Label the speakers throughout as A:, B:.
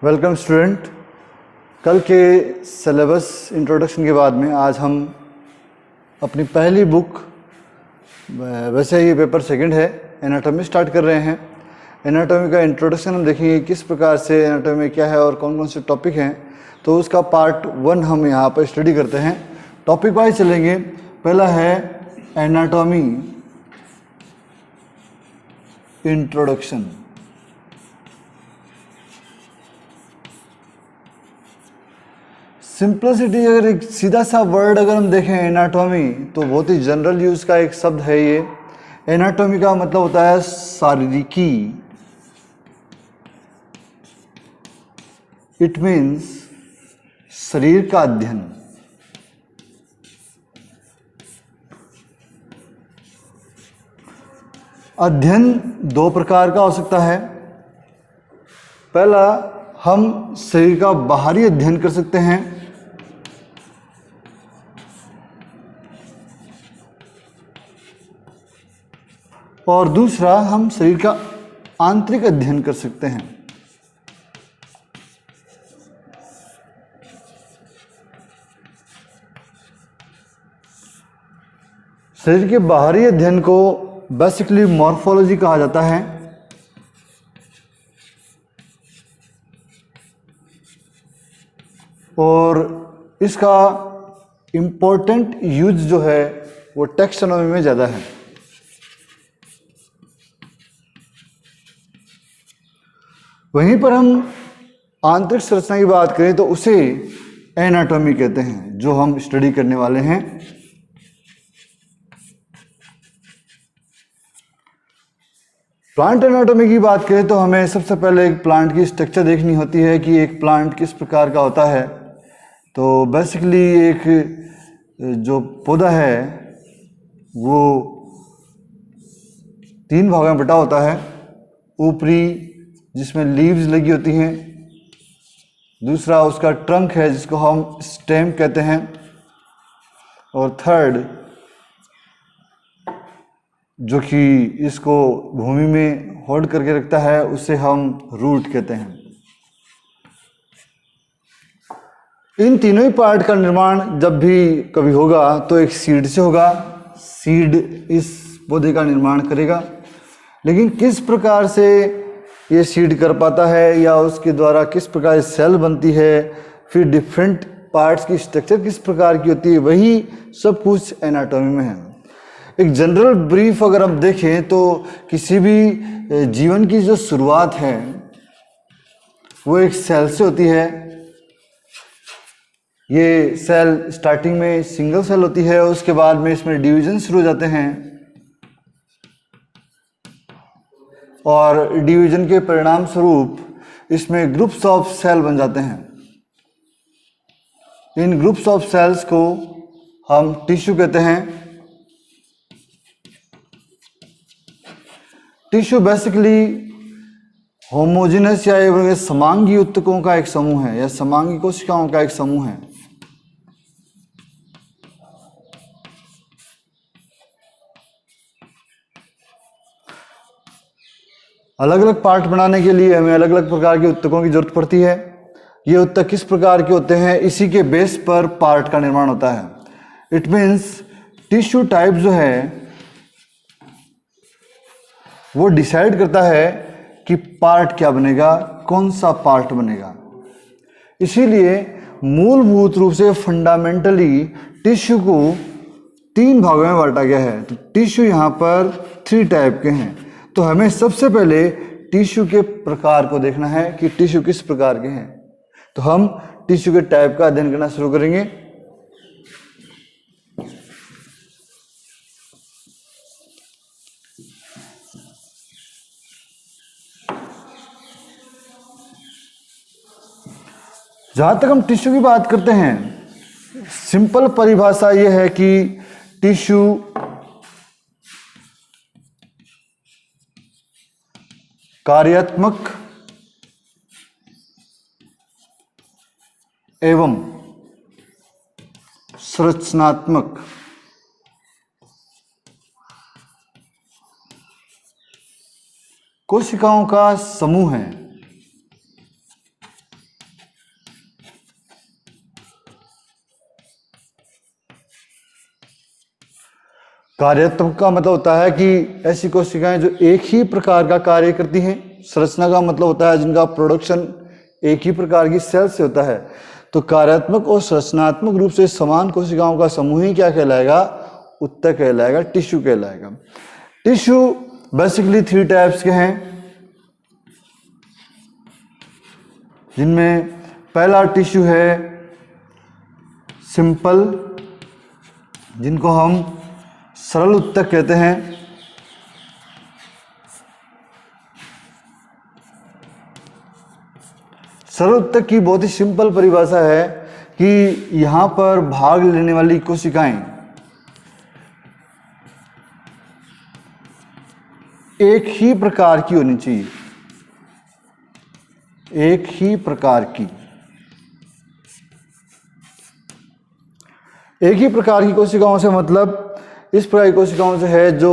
A: Welcome student. कल के syllabus introduction के बाद में आज हम अपनी पहली बुक, वैसे ये पेपर सेकंड है, एनाटॉमी स्टार्ट कर रहे हैं। एनाटॉमी का इंट्रोडक्शन हम देखेंगे किस प्रकार से एनाटॉमी क्या है और कौन कौन से टॉपिक हैं। तो उसका पार्ट 1 हम यहाँ पर स्टडी करते हैं। टॉपिक वाइज चलेंगे। पहला है एनाटॉमी इंट्रोडक्शन। सिंपलिसिटी, अगर एक सीधा सा वर्ड अगर हम देखें एनाटॉमी, तो बहुत ही जनरल यूज का एक शब्द है ये। एनाटॉमी का मतलब होता है शारीरिकी। इट मीन्स शरीर का अध्ययन। अध्ययन दो प्रकार का हो सकता है। पहला, हम शरीर का बाहरी अध्ययन कर सकते हैं, और दूसरा हम शरीर का आंतरिक अध्ययन कर सकते हैं। शरीर के बाहरी अध्ययन को बेसिकली मॉर्फोलॉजी कहा जाता है, और इसका इम्पोर्टेंट यूज जो है वो टैक्सोनॉमी में ज़्यादा है। वहीं पर हम आंतरिक संरचना की बात करें तो उसे एनाटॉमी कहते हैं, जो हम स्टडी करने वाले हैं। प्लांट एनाटॉमी की बात करें तो हमें सबसे पहले एक प्लांट की स्ट्रक्चर देखनी होती है कि एक प्लांट किस प्रकार का होता है। तो बेसिकली एक जो पौधा है वो 3 भागों में बटा होता है। ऊपरी, जिसमें लीव्स लगी होती हैं। दूसरा उसका ट्रंक है, जिसको हम स्टेम कहते हैं। और थर्ड, जो कि इसको भूमि में होल्ड करके रखता है, उसे हम रूट कहते हैं। इन तीनों ही पार्ट का निर्माण जब भी कभी होगा तो एक सीड से होगा। सीड इस पौधे का निर्माण करेगा, लेकिन किस प्रकार से ये सीड कर पाता है या उसके द्वारा किस प्रकार सेल बनती है, फिर डिफरेंट पार्ट्स की स्ट्रक्चर किस प्रकार की होती है, वही सब कुछ एनाटॉमी में है। एक जनरल ब्रीफ अगर हम देखें तो किसी भी जीवन की जो शुरुआत है वो एक सेल से होती है। ये सेल स्टार्टिंग में सिंगल सेल होती है, उसके बाद में इसमें डिवीजन शुरू हो जाते हैं, और डिवीजन के परिणाम स्वरूप इसमें ग्रुप्स ऑफ सेल बन जाते हैं। इन ग्रुप्स ऑफ सेल्स को हम टिश्यू कहते हैं। टिश्यू बेसिकली होमोजेनस या समांगी ऊतकों का एक समूह है, या समांगी कोशिकाओं का एक समूह है। अलग अलग पार्ट बनाने के लिए हमें अलग अलग प्रकार के ऊतकों की जरूरत पड़ती है। ये ऊतक किस प्रकार के होते हैं, इसी के बेस पर पार्ट का निर्माण होता है। इट मीन्स टिश्यू टाइप जो है वो डिसाइड करता है कि पार्ट क्या बनेगा, कौन सा पार्ट बनेगा। इसीलिए मूलभूत रूप से फंडामेंटली टिश्यू को 3 भागों में बांटा गया है। तो टिश्यू यहाँ पर 3 टाइप के हैं। तो हमें सबसे पहले टिश्यू के प्रकार को देखना है कि टिश्यू किस प्रकार के हैं। तो हम टिश्यू के टाइप का अध्ययन करना शुरू करेंगे। जहां तक हम टिश्यू की बात करते हैं, सिंपल परिभाषा यह है कि टिश्यू कार्यात्मक एवं संरचनात्मक कोशिकाओं का समूह है। कार्यात्मक का मतलब होता है कि ऐसी कोशिकाएं जो एक ही प्रकार का कार्य करती हैं। संरचना का मतलब होता है जिनका प्रोडक्शन एक ही प्रकार की सेल से होता है। तो कार्यात्मक और संरचनात्मक रूप से समान कोशिकाओं का समूह ही क्या कहलाएगा? उत्तक कहलाएगा, टिश्यू कहलाएगा। टिश्यू बेसिकली 3 टाइप्स के हैं, जिनमें पहला टिश्यू है सिंपल, जिनको हम सरल उत्तक कहते हैं। सरल उत्तक की बहुत ही सिंपल परिभाषा है कि यहां पर भाग लेने वाली कोशिकाएं एक ही प्रकार की होनी चाहिए, एक ही प्रकार की। एक ही प्रकार की कोशिकाओं से मतलब इस प्रकार की कोशिकाओं से है जो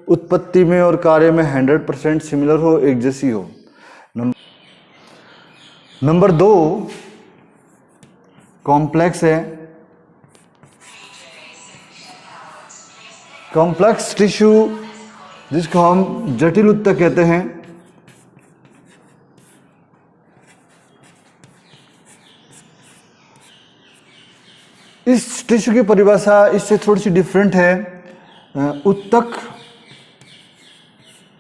A: उत्पत्ति में और कार्य में 100% सिमिलर हो, एक जैसी हो। नंबर 2 कॉम्प्लेक्स है। कॉम्प्लेक्स टिश्यू जिसको हम जटिल उत्तक कहते हैं। इस टिश्यू की परिभाषा इससे थोड़ी सी डिफरेंट है। उत्तक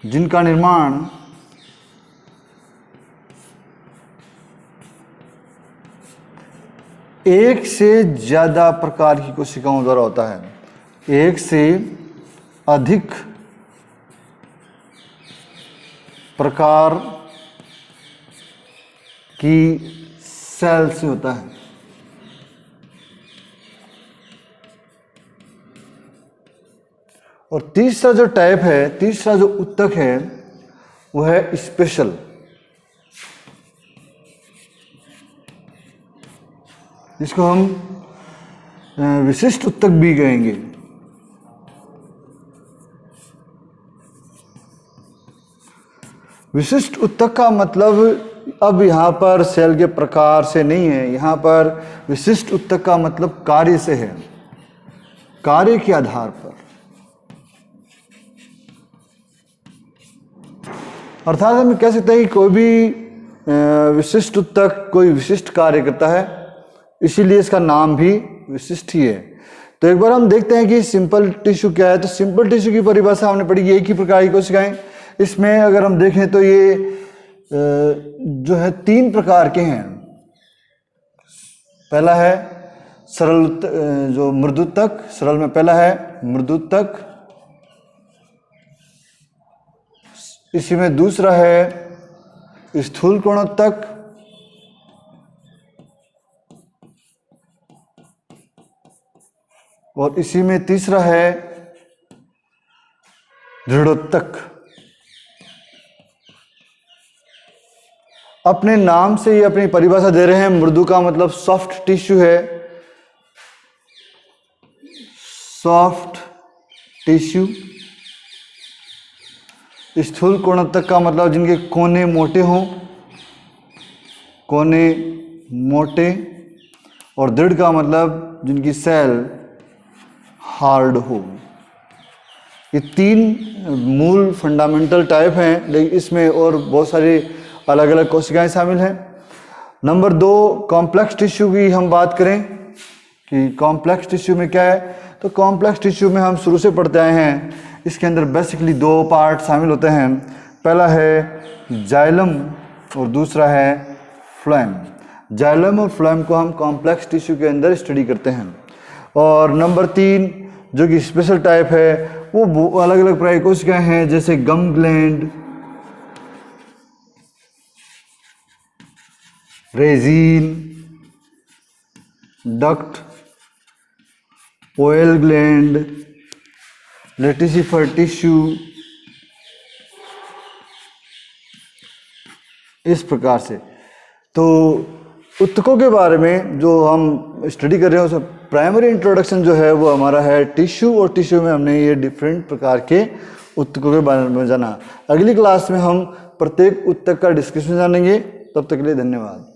A: जिनका निर्माण एक से ज्यादा प्रकार की कोशिकाओं द्वारा होता है, एक से अधिक प्रकार की सेल से होता है। और तीसरा जो टाइप है, तीसरा जो उत्तक है वो है स्पेशल। जिसको हम विशिष्ट उत्तक भी कहेंगे। विशिष्ट उत्तक का मतलब अब यहाँ पर सेल के प्रकार से नहीं है, यहाँ पर विशिष्ट उत्तक का मतलब कार्य से है, कार्य के आधार पर। अर्थात हम कह सकते हैं कि कोई भी विशिष्ट उत्तक कोई विशिष्ट कार्य करता है, इसीलिए इसका नाम भी विशिष्ट ही है। तो एक बार हम देखते हैं कि सिंपल टिश्यू क्या है। तो सिंपल टिश्यू की परिभाषा हमने पढ़ी, एक ही प्रकार की कोशिकाएं। इसमें अगर हम देखें तो ये जो है 3 प्रकार के हैं। पहला है सरल जो मृदुत्तक, सरल में पहला है मृदुत्तक, इसी में दूसरा है स्थूल कोणोत्तक, और इसी में तीसरा है दृढ़ोत्तक। अपने नाम से ही अपनी परिभाषा दे रहे हैं। मृदु का मतलब सॉफ्ट टिश्यू है, सॉफ्ट टिश्यू। स्थूल कोणोत्तक का मतलब जिनके कोने मोटे हों, कोने मोटे। और दृढ़ का मतलब जिनकी सेल हार्ड हो। ये 3 मूल फंडामेंटल टाइप हैं, लेकिन इसमें और बहुत सारी अलग अलग कोशिकाएं शामिल हैं। नंबर 2 कॉम्प्लेक्स टिश्यू की हम बात करें कि कॉम्प्लेक्स टिश्यू में क्या है। तो कॉम्प्लेक्स टिश्यू में हम शुरू से पढ़ते आए हैं, इसके अंदर बेसिकली 2 पार्ट शामिल होते हैं। पहला है जाइलम और दूसरा है फ्लोएम। जाइलम और फ्लोएम को हम कॉम्प्लेक्स टिश्यू के अंदर स्टडी करते हैं। और नंबर 3 जो कि स्पेशल टाइप है वो अलग अलग प्रकार की कोशिकाएं हैं, जैसे gum gland, resin, duct, oil gland, laticifer tissue, इस प्रकार से। तो उत्तकों के बारे में जो हम स्टडी कर रहे हैं उसमें प्राइमरी इंट्रोडक्शन जो है वो हमारा है टिश्यू, और टिश्यू में हमने ये डिफरेंट प्रकार के उत्तकों के बारे में जाना। अगली क्लास में हम प्रत्येक उत्तक का डिस्कशन जानेंगे। तब तक के लिए धन्यवाद।